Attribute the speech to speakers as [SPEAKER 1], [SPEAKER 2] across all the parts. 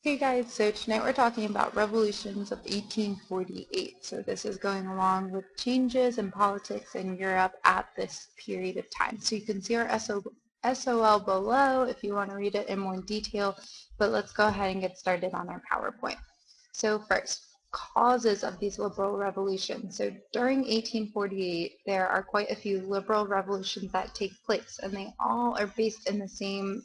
[SPEAKER 1] Hey guys, so tonight we're talking about revolutions of 1848. So this is going along with changes in politics in Europe at this period of time. So you can see our SOL below if you want to read it in more detail, but let's go ahead and get started on our PowerPoint. So first, causes of these liberal revolutions. So during 1848, there are quite a few liberal revolutions that take place, and they all are based in the same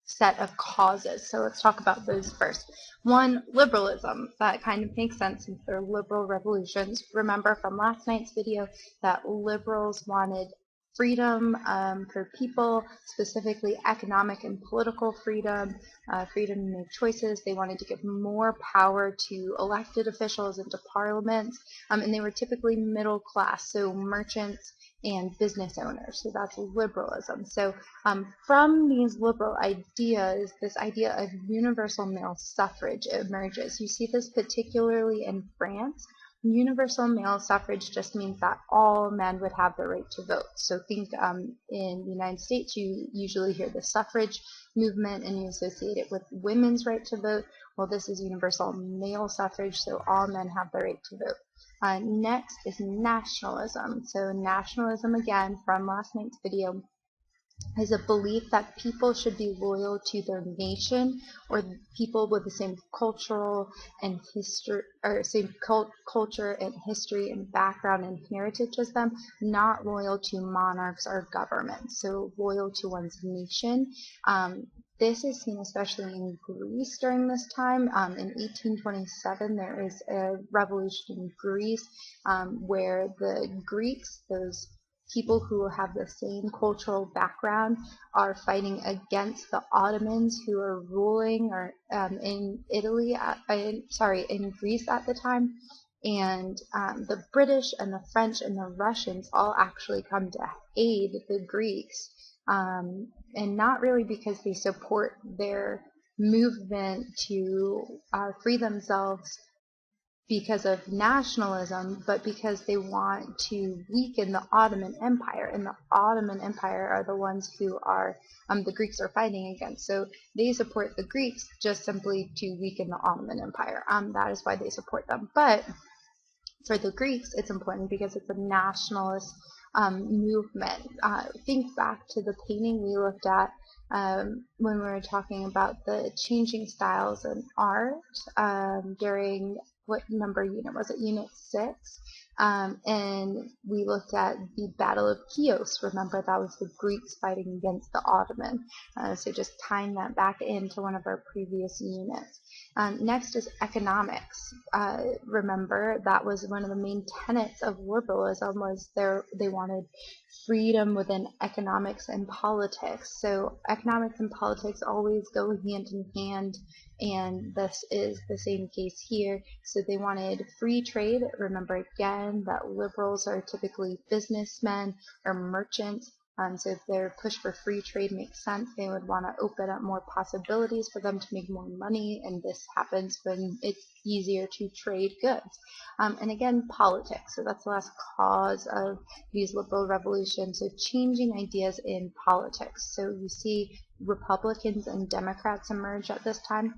[SPEAKER 1] set of causes. So let's talk about those first. One, liberalism. That kind of makes sense since they're liberal revolutions. Remember from last night's video that liberals wanted freedom for people, specifically economic and political freedom, freedom to make choices. They wanted to give more power to elected officials and to parliaments, and they were typically middle class, so merchants and business owners. So that's liberalism. So from these liberal ideas, this idea of universal male suffrage emerges. You see this particularly in France. Universal male suffrage just means that all men would have the right to vote. So think in the United States, you usually hear the suffrage movement and you associate it with women's right to vote. Well, this is universal male suffrage, so all men have the right to vote. Next is nationalism. So nationalism, again, from last night's video, is a belief that people should be loyal to their nation or people with the same cultural and history or same culture and history and background and heritage as them, not loyal to monarchs or governments. So loyal to one's nation. This is seen especially in Greece during this time. In 1827, there is a revolution in Greece where the Greeks, those people who have the same cultural background, are fighting against the Ottomans who are ruling or in in Greece at the time. And the British and the French and the Russians all actually come to aid the Greeks, and not really because they support their movement to free themselves because of nationalism, but because they want to weaken the Ottoman Empire, and the Ottoman Empire are the ones who are the Greeks are fighting against. So they support the Greeks just simply to weaken the Ottoman Empire. That is why they support them. But for the Greeks, it's important because it's a nationalist movement. Think back to the painting we looked at when we were talking about the changing styles in art during what number unit was it? Unit 6. And we looked at the Battle of Chios. Remember, that was the Greeks fighting against the Ottoman. So just tying that back into one of our previous units. Next is economics. Remember, that was one of the main tenets of liberalism was they wanted freedom within economics and politics. So economics and politics always go hand in hand, and this is the same case here. So they wanted free trade. Remember again that liberals are typically businessmen or merchants. So if their push for free trade makes sense, they would want to open up more possibilities for them to make more money, and this happens when it's easier to trade goods. And again, politics. So that's the last cause of these liberal revolutions, so changing ideas in politics. So you see Republicans and Democrats emerge at this time.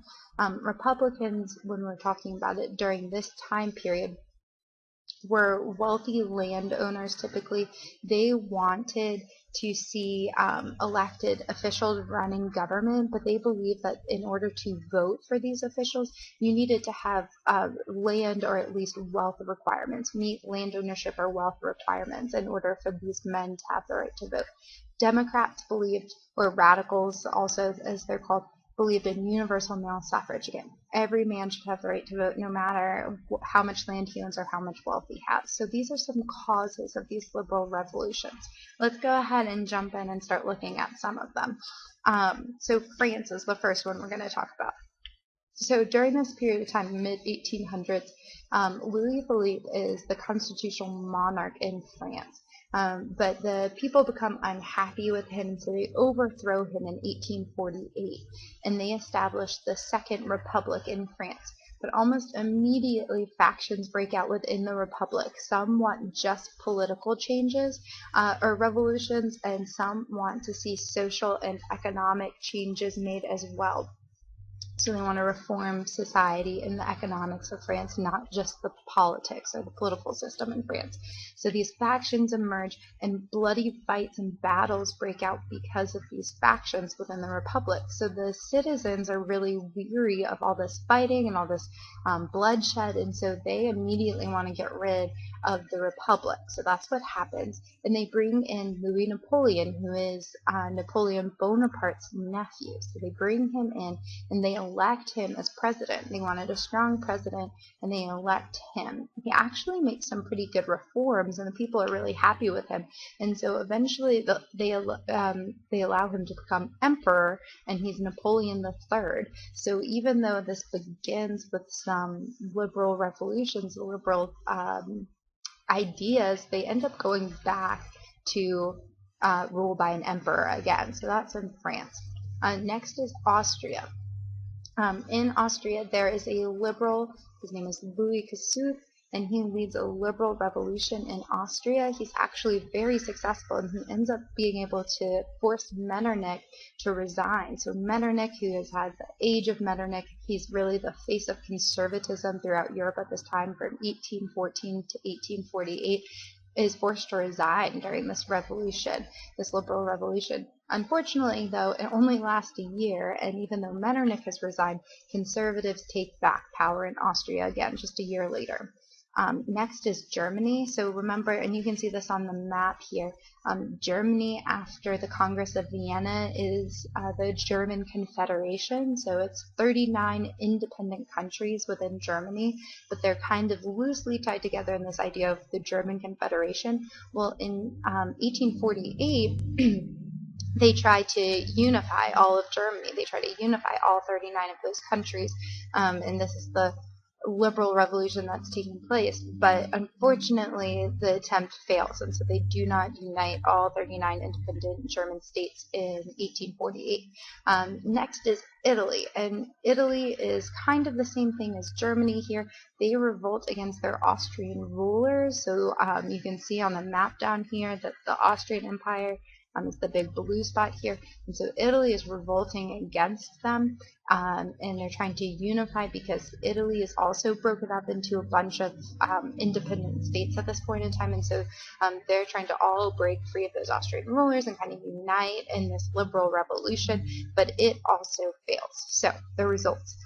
[SPEAKER 1] Republicans, when we're talking about it during this time period, were wealthy landowners typically. They wanted to see elected officials running government, but they believed that in order to vote for these officials, you needed to have land or at least wealth requirements, meet land ownership or wealth requirements in order for these men to have the right to vote. Democrats believed, or radicals also as they're called, believed in universal male suffrage. Again, every man should have the right to vote no matter how much land he owns or how much wealth he has. So these are some causes of these liberal revolutions. Let's go ahead and jump in and start looking at some of them. So France is the first one we're going to talk about. So during this period of time, mid-1800s, Louis Philippe is the constitutional monarch in France. But the people become unhappy with him, so they overthrow him in 1848, and they establish the Second Republic in France. But almost immediately, factions break out within the Republic. Some want just political changes or revolutions, and some want to see social and economic changes made as well. So they want to reform society and the economics of France, not just the politics or the political system in France. So these factions emerge and bloody fights and battles break out because of these factions within the Republic. So the citizens are really weary of all this fighting and all this bloodshed, and so they immediately want to get rid of the Republic. So that's what happens. And they bring in Louis Napoleon, who is Napoleon Bonaparte's nephew. So they bring him in and they elect him as president. They wanted a strong president, and they elect him. He actually makes some pretty good reforms, and the people are really happy with him. And so eventually they allow him to become emperor, and he's Napoleon III. So even though this begins with some liberal revolutions, liberal ideas, they end up going back to rule by an emperor again. So that's in France. Next is Austria. In Austria, there is a liberal, his name is Louis Kossuth, and he leads a liberal revolution in Austria. He's actually very successful, and he ends up being able to force Metternich to resign. So Metternich, who has had the age of Metternich, he's really the face of conservatism throughout Europe at this time from 1814 to 1848, is forced to resign during this revolution, this liberal revolution. Unfortunately, though, it only lasts a year, and even though Metternich has resigned, conservatives take back power in Austria again just a year later. Next is Germany. So remember, and you can see this on the map here, Germany after the Congress of Vienna is the German Confederation. So it's 39 independent countries within Germany, but they're kind of loosely tied together in this idea of the German Confederation. Well, in 1848, they try to unify all of Germany. They try to unify all 39 of those countries, and this is the liberal revolution that's taking place, but unfortunately the attempt fails, and so they do not unite all 39 independent German states in 1848. Next is Italy, and Italy is kind of the same thing as Germany here. They revolt against their Austrian rulers, so you can see on the map down here that the Austrian Empire is the big blue spot here, and so Italy is revolting against them, and they're trying to unify because Italy is also broken up into a bunch of independent states at this point in time, and so they're trying to all break free of those Austrian rulers and kind of unite in this liberal revolution, but it also fails. So the results.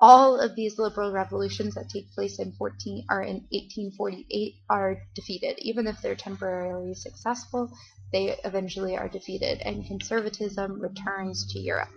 [SPEAKER 1] All of these liberal revolutions that take place in 1848 are defeated. Even if they're temporarily successful, they eventually are defeated, and conservatism returns to Europe.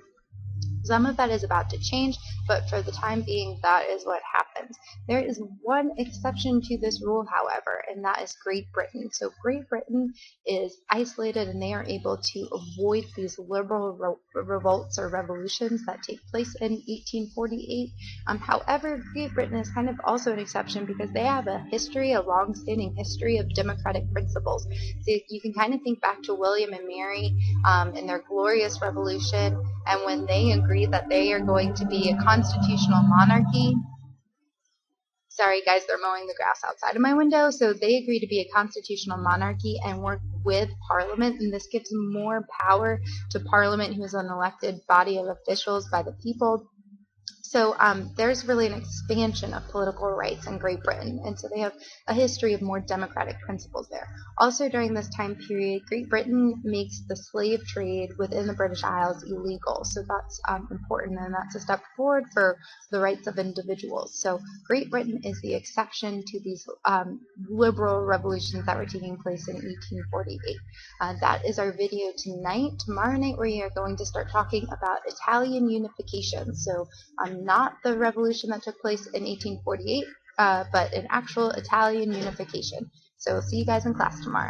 [SPEAKER 1] Some of that is about to change, but for the time being, that is what happens. There is one exception to this rule, however, and that is Great Britain. So Great Britain is isolated, and they are able to avoid these liberal revolts or revolutions that take place in 1848. However, Great Britain is kind of also an exception because they have a history, a long-standing history of democratic principles. So you can kind of think back to William and Mary and their glorious revolution, and when they agree that they are going to be a constitutional monarchy. Sorry guys, they're mowing the grass outside of my window. So they agree to be a constitutional monarchy and work with Parliament, and this gives more power to Parliament, who is an elected body of officials by the people. So there's really an expansion of political rights in Great Britain, and so they have a history of more democratic principles there. Also during this time period, Great Britain makes the slave trade within the British Isles illegal, so that's important, and that's a step forward for the rights of individuals. So Great Britain is the exception to these liberal revolutions that were taking place in 1848. That is our video tonight. Tomorrow night we are going to start talking about Italian unification. So not the revolution that took place in 1848, but an actual Italian unification. So see you guys in class tomorrow.